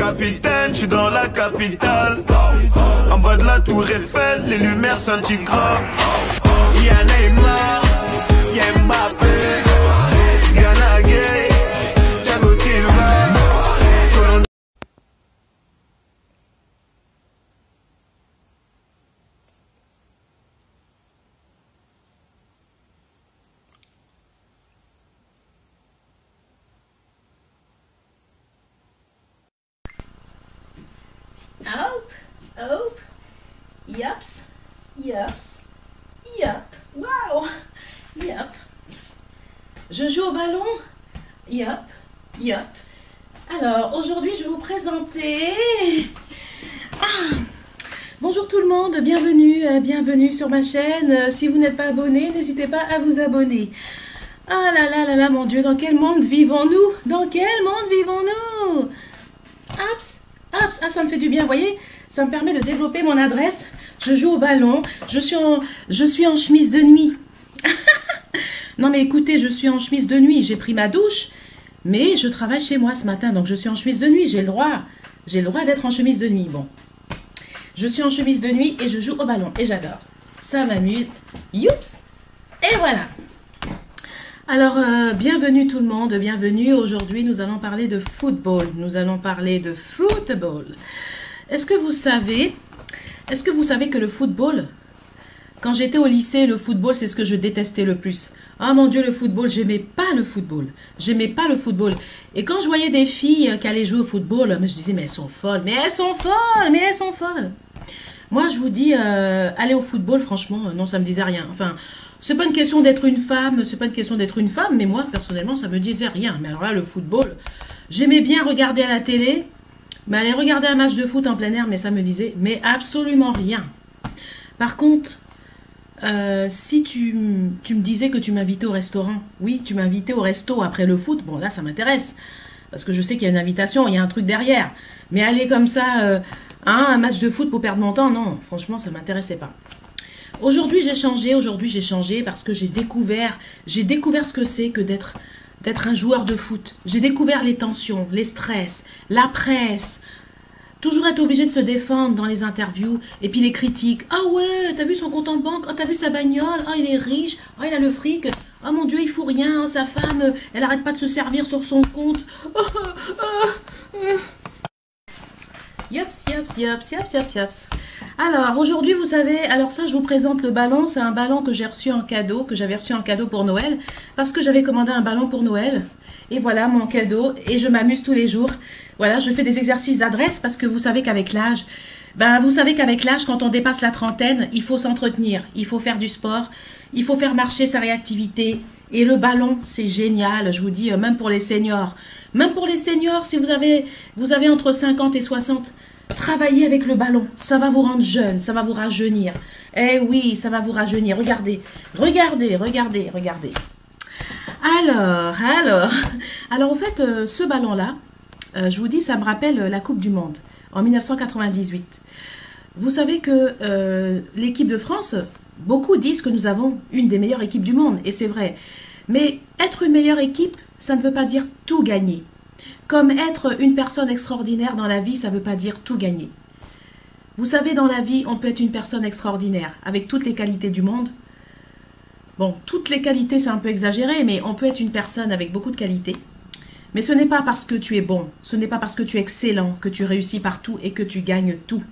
capitaine, je suis dans la capitale. En bas de la tour Eiffel, les lumières scintigraphes. Y'a Neymar, y'a Mbappé, Gana Gay, Thiago Silva. Hop, hop, yups, yups, yup, wow, yup. Je joue au ballon, yup, yup. Alors, aujourd'hui, je vais vous présenter... Bonjour tout le monde, bienvenue sur ma chaîne. Si vous n'êtes pas abonné, n'hésitez pas à vous abonner. Ah là là là là, mon Dieu, dans quel monde vivons-nous? Dans quel monde vivons-nous? Hops. Ah, ça me fait du bien, vous voyez, ça me permet de développer mon adresse. Je joue au ballon, je suis en chemise de nuit. Non mais écoutez, je suis en chemise de nuit, j'ai pris ma douche, mais je travaille chez moi ce matin, donc je suis en chemise de nuit, j'ai le droit d'être en chemise de nuit. Bon, je suis en chemise de nuit et je joue au ballon, et j'adore. Ça m'amuse, youps, et voilà. Alors, bienvenue tout le monde, bienvenue. Aujourd'hui, nous allons parler de football. Est-ce que vous savez que le football, quand j'étais au lycée, le football, c'est ce que je détestais le plus. Ah mon Dieu, le football, j'aimais pas le football. Et quand je voyais des filles qui allaient jouer au football, je disais, mais elles sont folles. Moi, je vous dis, aller au football, franchement, non, ça me disait rien. Enfin... C'est pas une question d'être une femme, mais moi, personnellement, ça me disait rien. Mais alors là, le football, j'aimais bien regarder à la télé, mais aller regarder un match de foot en plein air, mais ça me disait, mais absolument rien. Par contre, si tu me disais que tu m'invitais au restaurant, oui, tu m'invitais au resto après le foot, bon là, ça m'intéresse, parce que je sais qu'il y a une invitation, il y a un truc derrière. Mais aller comme ça, un match de foot pour perdre mon temps, non, franchement, ça m'intéressait pas. Aujourd'hui, j'ai changé parce que j'ai découvert ce que c'est que d'être un joueur de foot. J'ai découvert les tensions, les stress, la presse, toujours être obligé de se défendre dans les interviews, et puis les critiques. Ah ouais, t'as vu son compte en banque, ah t'as vu sa bagnole, ah il est riche, ah il a le fric, ah mon Dieu, il fout rien, sa femme, elle arrête pas de se servir sur son compte. Yops. Alors, aujourd'hui, vous savez, alors ça, je vous présente le ballon. C'est un ballon que j'ai reçu en cadeau, que j'avais reçu en cadeau pour Noël, parce que j'avais commandé un ballon pour Noël. Et voilà mon cadeau, et je m'amuse tous les jours. Voilà, je fais des exercices d'adresse, parce que vous savez qu'avec l'âge, quand on dépasse la trentaine, il faut s'entretenir, il faut faire du sport, il faut faire marcher sa réactivité. Et le ballon, c'est génial, je vous dis, même pour les seniors. Même pour les seniors, si vous avez entre 50 et 60, travaillez avec le ballon. Ça va vous rendre jeune, ça va vous rajeunir. Eh oui, ça va vous rajeunir. Regardez. Alors, en fait, ce ballon-là, je vous dis, ça me rappelle la Coupe du Monde en 1998. Vous savez que l'équipe de France, beaucoup disent que nous avons une des meilleures équipes du monde, et c'est vrai. Mais être une meilleure équipe, ça ne veut pas dire tout gagner. Comme être une personne extraordinaire dans la vie, ça ne veut pas dire tout gagner. Vous savez, dans la vie, on peut être une personne extraordinaire, avec toutes les qualités du monde. Bon, toutes les qualités, c'est un peu exagéré, mais on peut être une personne avec beaucoup de qualités. Mais ce n'est pas parce que tu es bon, ce n'est pas parce que tu es excellent, que tu réussis partout et que tu gagnes tout.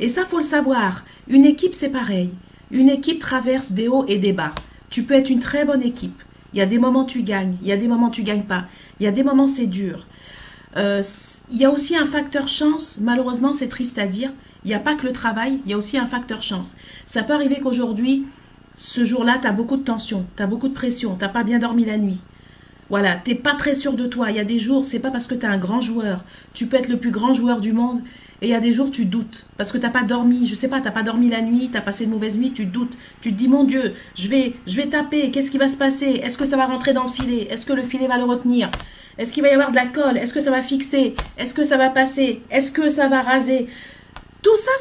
Et ça, faut le savoir. Une équipe, c'est pareil. Une équipe traverse des hauts et des bas. Tu peux être une très bonne équipe. Il y a des moments tu gagnes, il y a des moments tu gagnes pas. Il y a des moments c'est dur. Il y a aussi un facteur chance. Malheureusement, c'est triste à dire. Il n'y a pas que le travail, il y a aussi un facteur chance. Ça peut arriver qu'aujourd'hui, ce jour-là, tu as beaucoup de tension, tu as beaucoup de pression, tu n'as pas bien dormi la nuit. Voilà, tu n'es pas très sûr de toi. Il y a des jours, c'est pas parce que tu es un grand joueur. Tu peux être le plus grand joueur du monde. Et il y a des jours, tu doutes. Parce que tu n'as pas dormi. Je sais pas, tu n'as pas dormi la nuit, tu as passé une mauvaise nuit, tu doutes. Tu te dis, mon Dieu, je vais taper. Qu'est-ce qui va se passer? Est-ce que ça va rentrer dans le filet? Est-ce que le filet va le retenir? Est-ce qu'il va y avoir de la colle? Est-ce que ça va fixer? Est-ce que ça va passer? Est-ce que ça va raser? Tout ça,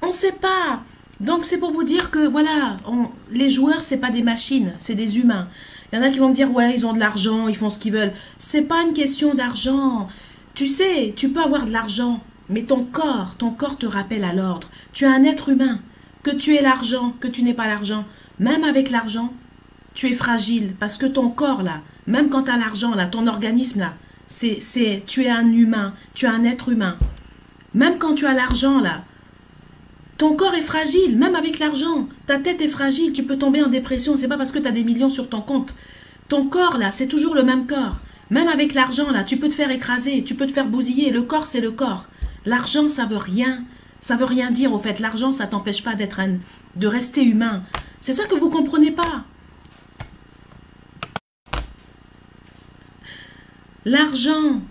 on ne sait pas. Donc, c'est pour vous dire que, voilà, les joueurs, c'est pas des machines, c'est des humains. Il y en a qui vont me dire, ouais, ils ont de l'argent, ils font ce qu'ils veulent. C'est pas une question d'argent. Tu sais, tu peux avoir de l'argent, mais ton corps te rappelle à l'ordre. Tu es un être humain. Que tu aies l'argent, que tu n'aies pas l'argent, même avec l'argent, tu es fragile. Parce que ton corps, là, même quand tu as l'argent, là, ton organisme, là, tu es un humain, tu es un être humain. Même quand tu as l'argent, là, ton corps est fragile, même avec l'argent. Ta tête est fragile, tu peux tomber en dépression. C'est pas parce que tu as des millions sur ton compte. Ton corps, là, c'est toujours le même corps. Même avec l'argent, là, tu peux te faire écraser, tu peux te faire bousiller. Le corps, c'est le corps. L'argent, ça veut rien dire, au fait. L'argent, ça t'empêche pas de rester humain. C'est ça que vous comprenez pas. L'argent,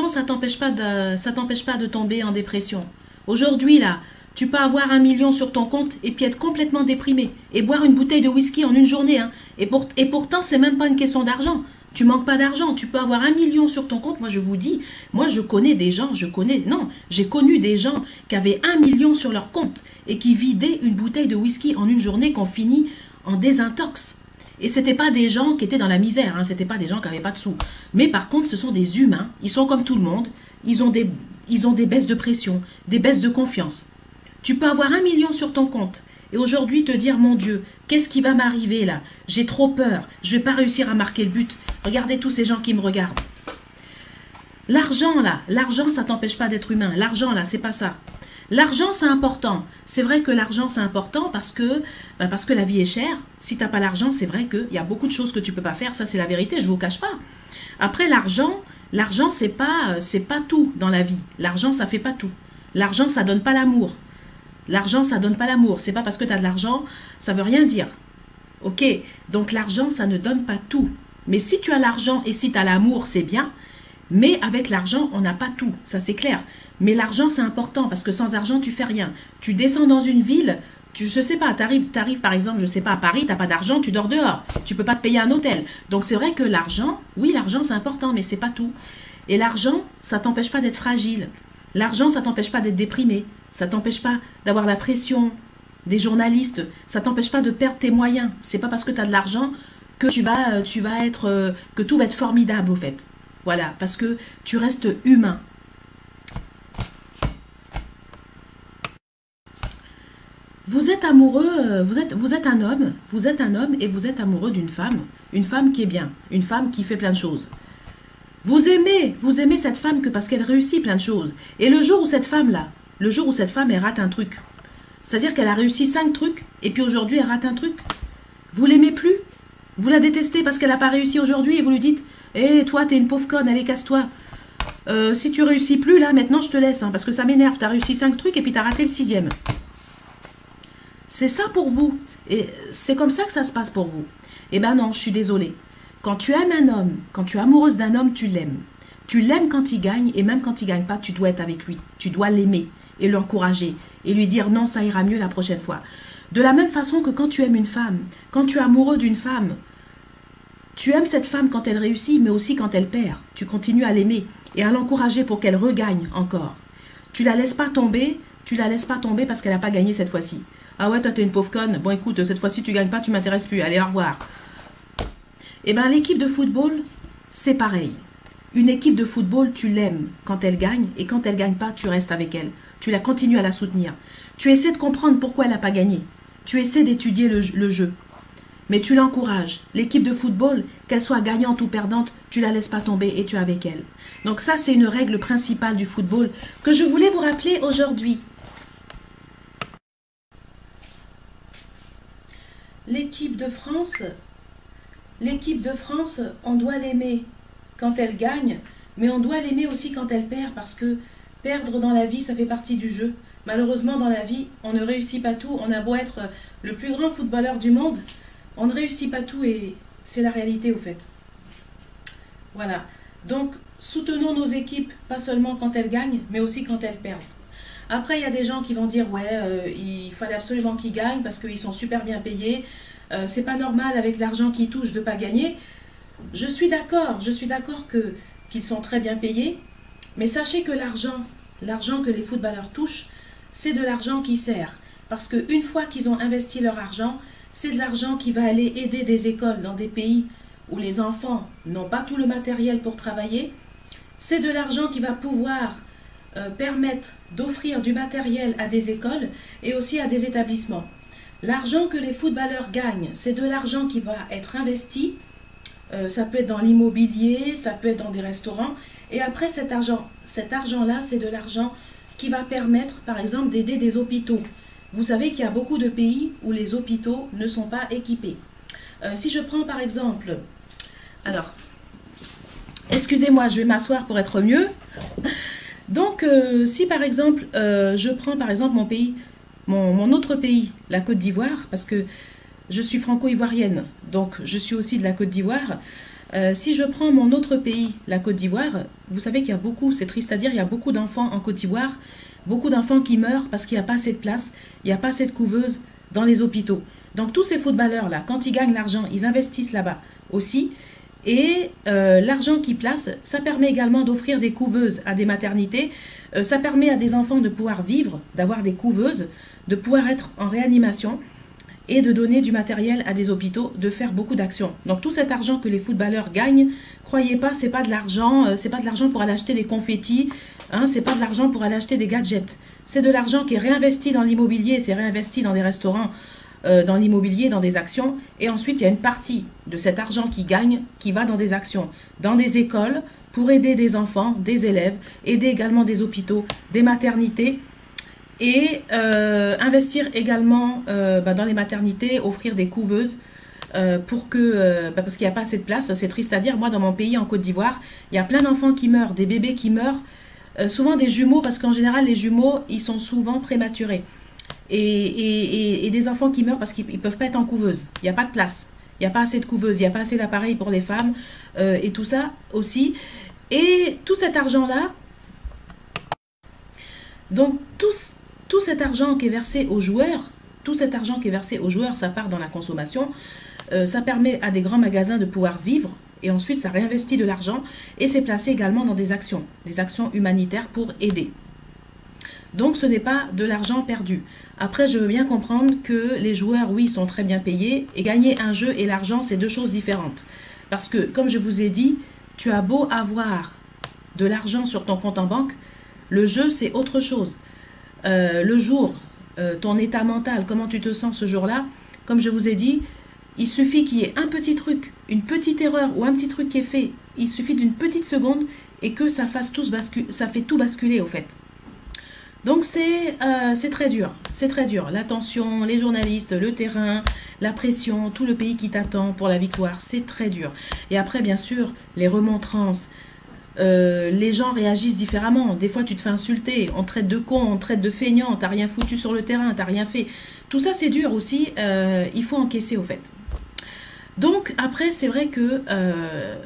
ça t'empêche pas de tomber en dépression. Aujourd'hui, là, tu peux avoir 1 million sur ton compte et puis être complètement déprimé. Et boire une bouteille de whisky en une journée. Hein. Et pourtant, c'est même pas une question d'argent. Tu manques pas d'argent. Tu peux avoir 1 million sur ton compte. Moi, je vous dis, j'ai connu des gens qui avaient 1 million sur leur compte et qui vidaient une bouteille de whisky en une journée qu'on finit en désintox. Et c'était pas des gens qui étaient dans la misère. Hein. C'était pas des gens qui n'avaient pas de sous. Mais par contre, ce sont des humains. Ils sont comme tout le monde. Ils ont des baisses de pression, des baisses de confiance. Tu peux avoir 1 million sur ton compte et aujourd'hui te dire, mon Dieu, qu'est-ce qui va m'arriver là? J'ai trop peur, je vais pas réussir à marquer le but. Regardez tous ces gens qui me regardent. L'argent là, l'argent ça t'empêche pas d'être humain. L'argent là, c'est pas ça. L'argent c'est important. C'est vrai que l'argent c'est important parce que la vie est chère. Si t'as pas l'argent, c'est vrai qu'il y a beaucoup de choses que tu peux pas faire. Ça c'est la vérité, je vous cache pas. Après l'argent c'est pas tout dans la vie. L'argent ça fait pas tout. L'argent ça donne pas l'amour. L'argent, ça donne pas l'amour. C'est pas parce que tu as de l'argent, ça veut rien dire. Ok, donc l'argent, ça ne donne pas tout. Mais si tu as l'argent et si tu as l'amour, c'est bien. Mais avec l'argent, on n'a pas tout. Ça, c'est clair. Mais l'argent, c'est important parce que sans argent, tu fais rien. Tu descends dans une ville, je sais pas, t'arrives par exemple, je sais pas, à Paris, t'as pas d'argent, tu dors dehors. Tu peux pas te payer un hôtel. Donc c'est vrai que l'argent, oui, l'argent, c'est important, mais c'est pas tout. Et l'argent, ça t'empêche pas d'être fragile. L'argent, ça t'empêche pas d'être déprimé. Ça t'empêche pas d'avoir la pression des journalistes. Ça t'empêche pas de perdre tes moyens. C'est pas parce que tu as de l'argent que que tout va être formidable au fait. Voilà, parce que tu restes humain. Vous êtes amoureux, vous êtes un homme et vous êtes amoureux d'une femme qui est bien, une femme qui fait plein de choses. Vous aimez cette femme que parce qu'elle réussit plein de choses. Et le jour où cette femme, elle rate un truc, c'est-à-dire qu'elle a réussi 5 trucs, et puis aujourd'hui, elle rate un truc, vous l'aimez plus? Vous la détestez parce qu'elle n'a pas réussi aujourd'hui, et vous lui dites, hé, toi, t'es une pauvre conne, allez, casse-toi. Si tu réussis plus, là, maintenant, je te laisse, hein, parce que ça m'énerve. T'as réussi 5 trucs, et puis t'as raté le 6e. C'est ça pour vous. Et c'est comme ça que ça se passe pour vous. Eh ben non, je suis désolée. Quand tu aimes un homme, quand tu es amoureuse d'un homme, tu l'aimes. Tu l'aimes quand il gagne et même quand il gagne pas, tu dois être avec lui. Tu dois l'aimer et l'encourager et lui dire non, ça ira mieux la prochaine fois. De la même façon que quand tu aimes une femme, quand tu es amoureux d'une femme, tu aimes cette femme quand elle réussit, mais aussi quand elle perd. Tu continues à l'aimer et à l'encourager pour qu'elle regagne encore. Tu la laisses pas tomber parce qu'elle n'a pas gagné cette fois-ci. Ah ouais, toi t'es une pauvre conne. Bon écoute, cette fois-ci tu gagnes pas, tu m'intéresses plus. Allez, au revoir. Eh bien, l'équipe de football, c'est pareil. Une équipe de football, tu l'aimes quand elle gagne, et quand elle gagne pas, tu restes avec elle. Tu la continues à la soutenir. Tu essaies de comprendre pourquoi elle n'a pas gagné. Tu essaies d'étudier le jeu. Mais tu l'encourages. L'équipe de football, qu'elle soit gagnante ou perdante, tu la laisses pas tomber et tu es avec elle. Donc ça, c'est une règle principale du football que je voulais vous rappeler aujourd'hui. L'équipe de France, on doit l'aimer quand elle gagne, mais on doit l'aimer aussi quand elle perd, parce que perdre dans la vie, ça fait partie du jeu. Malheureusement, dans la vie, on ne réussit pas tout. On a beau être le plus grand footballeur du monde, on ne réussit pas tout et c'est la réalité au fait. Voilà. Donc, soutenons nos équipes, pas seulement quand elles gagnent, mais aussi quand elles perdent. Après, il y a des gens qui vont dire, ouais, il fallait absolument qu'ils gagnent parce qu'ils sont super bien payés. C'est pas normal avec l'argent qu'ils touchent de ne pas gagner. Je suis d'accord qu'ils sont très bien payés, mais sachez que l'argent que les footballeurs touchent, c'est de l'argent qui sert. Parce qu'une fois qu'ils ont investi leur argent, c'est de l'argent qui va aller aider des écoles dans des pays où les enfants n'ont pas tout le matériel pour travailler. C'est de l'argent qui va pouvoir permettre d'offrir du matériel à des écoles et aussi à des établissements. L'argent que les footballeurs gagnent, c'est de l'argent qui va être investi. Ça peut être dans l'immobilier, ça peut être dans des restaurants. Et après, cet argent-là, c'est de l'argent qui va permettre, par exemple, d'aider des hôpitaux. Vous savez qu'il y a beaucoup de pays où les hôpitaux ne sont pas équipés. Si je prends, par exemple... Alors, excusez-moi, je vais m'asseoir pour être mieux. Donc, si par exemple, je prends par exemple mon pays, mon autre pays, la Côte d'Ivoire, parce que je suis franco-ivoirienne, donc je suis aussi de la Côte d'Ivoire. Si je prends mon autre pays, la Côte d'Ivoire, vous savez qu'il y a beaucoup, c'est triste à dire, il y a beaucoup d'enfants en Côte d'Ivoire, beaucoup d'enfants qui meurent parce qu'il n'y a pas assez de place, il n'y a pas assez de couveuses dans les hôpitaux. Donc tous ces footballeurs-là, quand ils gagnent l'argent, ils investissent là-bas aussi. Et l'argent qu'ils placent, ça permet également d'offrir des couveuses à des maternités. Ça permet à des enfants de pouvoir vivre, d'avoir des couveuses, de pouvoir être en réanimation et de donner du matériel à des hôpitaux, de faire beaucoup d'actions. Donc tout cet argent que les footballeurs gagnent, croyez pas, c'est pas de l'argent, c'est pas de l'argent pour aller acheter des confettis, hein, c'est pas de l'argent pour aller acheter des gadgets. C'est de l'argent qui est réinvesti dans l'immobilier, c'est réinvesti dans des restaurants, dans l'immobilier, dans des actions. Et ensuite, il y a une partie de cet argent qui gagne, qui va dans des actions, dans des écoles, pour aider des enfants, des élèves, aider également des hôpitaux, des maternités, et investir également dans les maternités, offrir des couveuses, pour que, parce qu'il n'y a pas assez de place, c'est triste à dire, moi dans mon pays, en Côte d'Ivoire, il y a plein d'enfants qui meurent, des bébés qui meurent, souvent des jumeaux, parce qu'en général, les jumeaux, ils sont souvent prématurés. Et des enfants qui meurent parce qu'ils ne peuvent pas être en couveuse. Il n'y a pas de place. Il n'y a pas assez de couveuses. Il n'y a pas assez d'appareils pour les femmes. Et tout ça aussi. Et tout cet argent-là, donc tout cet argent qui est versé aux joueurs, ça part dans la consommation. Ça permet à des grands magasins de pouvoir vivre. Et ensuite, ça réinvestit de l'argent. Et c'est placé également dans des actions humanitaires pour aider. Donc ce n'est pas de l'argent perdu. Après, je veux bien comprendre que les joueurs, oui, sont très bien payés. Et gagner un jeu et l'argent, c'est deux choses différentes. Parce que, comme je vous ai dit, tu as beau avoir de l'argent sur ton compte en banque, le jeu, c'est autre chose. Le jour, ton état mental, comment tu te sens ce jour-là, comme je vous ai dit, il suffit qu'il y ait un petit truc, une petite erreur ou un petit truc qui est fait, il suffit d'une petite seconde et que ça fait tout basculer au fait. Donc c'est très dur, c'est très dur. La tension, les journalistes, le terrain, la pression, tout le pays qui t'attend pour la victoire, c'est très dur. Et après, bien sûr, les remontrances, les gens réagissent différemment. Des fois, tu te fais insulter, on te traite de con, on te traite de feignant, t'as rien foutu sur le terrain, t'as rien fait. Tout ça, c'est dur aussi, il faut encaisser au fait. Donc après, c'est vrai que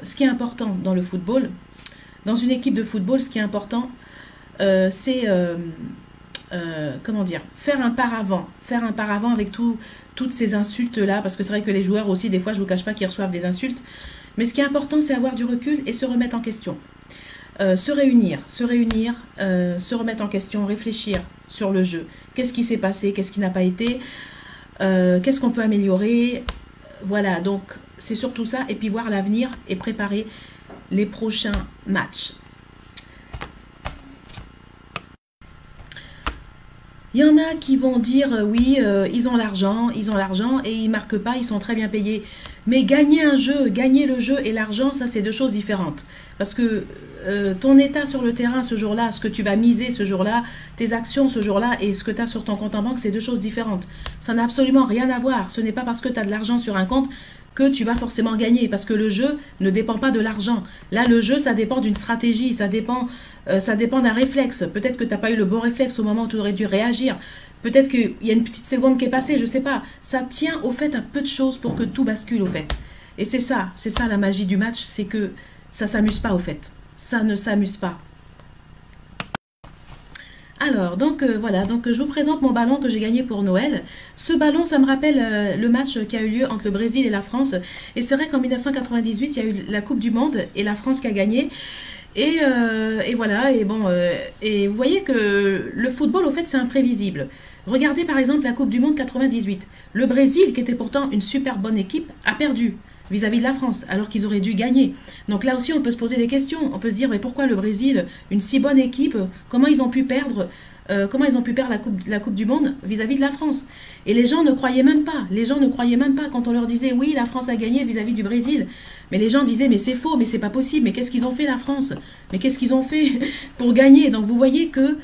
ce qui est important dans le football, dans une équipe de football, ce qui est important, c'est comment dire, faire un paravent avec toutes ces insultes-là, parce que c'est vrai que les joueurs aussi, des fois, je ne vous cache pas qu'ils reçoivent des insultes, mais ce qui est important, c'est avoir du recul et se remettre en question. Se réunir, se remettre en question, réfléchir sur le jeu. Qu'est-ce qui s'est passé, qu'est-ce qui n'a pas été, qu'est-ce qu'on peut améliorer. Voilà, donc c'est surtout ça, et puis voir l'avenir et préparer les prochains matchs. Il y en a qui vont dire oui, ils ont l'argent et ils marquent pas, ils sont très bien payés. Mais gagner le jeu et l'argent, ça c'est deux choses différentes. Parce que ton état sur le terrain ce jour-là, ce que tu vas miser ce jour-là, tes actions ce jour-là et ce que tu as sur ton compte en banque, c'est deux choses différentes. Ça n'a absolument rien à voir. Ce n'est pas parce que tu as de l'argent sur un compte que tu vas forcément gagner. Parce que le jeu ne dépend pas de l'argent. Là, le jeu, ça dépend d'une stratégie, ça dépend d'un réflexe. Peut-être que tu n'as pas eu le bon réflexe au moment où tu aurais dû réagir. Peut-être qu'il y a une petite seconde qui est passée, je ne sais pas. Ça tient au fait à peu de choses pour que tout bascule au fait. Et c'est ça la magie du match, c'est que ça ne s'amuse pas au fait. Ça ne s'amuse pas. Alors, donc voilà, donc je vous présente mon ballon que j'ai gagné pour Noël. Ce ballon, ça me rappelle le match qui a eu lieu entre le Brésil et la France. Et c'est vrai qu'en 1998, il y a eu la Coupe du Monde et la France qui a gagné. Et voilà, et bon, et vous voyez que le football, au fait, c'est imprévisible. Regardez par exemple la Coupe du Monde 98. Le Brésil, qui était pourtant une super bonne équipe, a perdu. vis-à-vis de la France, alors qu'ils auraient dû gagner. Donc là aussi, on peut se poser des questions. On peut se dire, mais pourquoi le Brésil, une si bonne équipe, comment ils ont pu perdre la coupe du Monde vis-à-vis de la France? Et les gens ne croyaient même pas. Les gens ne croyaient même pas quand on leur disait, oui, la France a gagné vis-à-vis du Brésil. Mais les gens disaient, mais c'est faux, mais c'est pas possible. Mais qu'est-ce qu'ils ont fait, la France? Mais qu'est-ce qu'ils ont fait pour gagner? Donc vous voyez que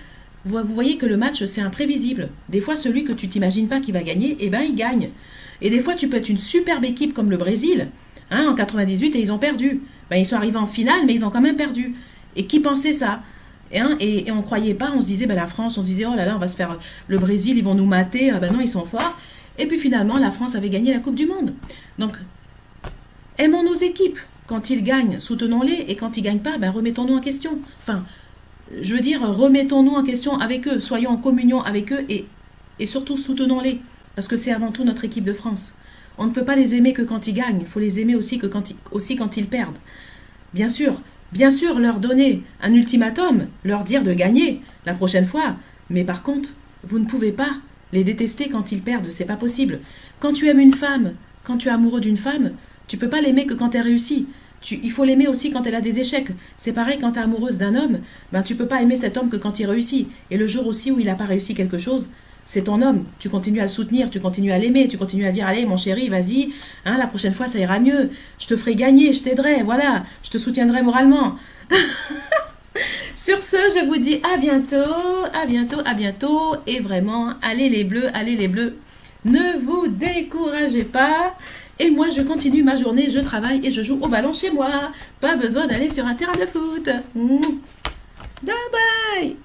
le match, c'est imprévisible. Des fois, celui que tu t'imagines pas qui va gagner, eh ben, il gagne. Et des fois, tu peux être une superbe équipe comme le Brésil, hein, en 98, et ils ont perdu. Ben, ils sont arrivés en finale, mais ils ont quand même perdu. Et qui pensait ça? Et on ne croyait pas, on se disait, ben, la France, on disait, oh là là, on va se faire... Le Brésil, ils vont nous mater, ah ben non, ils sont forts. Et puis finalement, la France avait gagné la Coupe du Monde. Donc, aimons nos équipes. Quand ils gagnent, soutenons-les, et quand ils ne gagnent pas, ben, remettons-nous en question. Enfin, je veux dire, remettons-nous en question avec eux, soyons en communion avec eux, et surtout soutenons-les. Parce que c'est avant tout notre équipe de France. On ne peut pas les aimer que quand ils gagnent. Il faut les aimer aussi quand ils perdent. Bien sûr, leur donner un ultimatum, leur dire de gagner la prochaine fois. Mais par contre, vous ne pouvez pas les détester quand ils perdent. C'est pas possible. Quand tu aimes une femme, quand tu es amoureux d'une femme, tu peux pas l'aimer que quand elle réussit. Il faut l'aimer aussi quand elle a des échecs. C'est pareil quand tu es amoureuse d'un homme. Ben, tu peux pas aimer cet homme que quand il réussit. Et le jour aussi où il n'a pas réussi quelque chose, c'est ton homme, tu continues à le soutenir, tu continues à l'aimer, tu continues à dire, allez mon chéri, vas-y, hein, la prochaine fois ça ira mieux, je te ferai gagner, je t'aiderai, voilà, je te soutiendrai moralement. Sur ce, je vous dis à bientôt, et vraiment, allez les bleus, ne vous découragez pas, et moi je continue ma journée, je travaille et je joue au ballon chez moi, pas besoin d'aller sur un terrain de foot. Bye bye.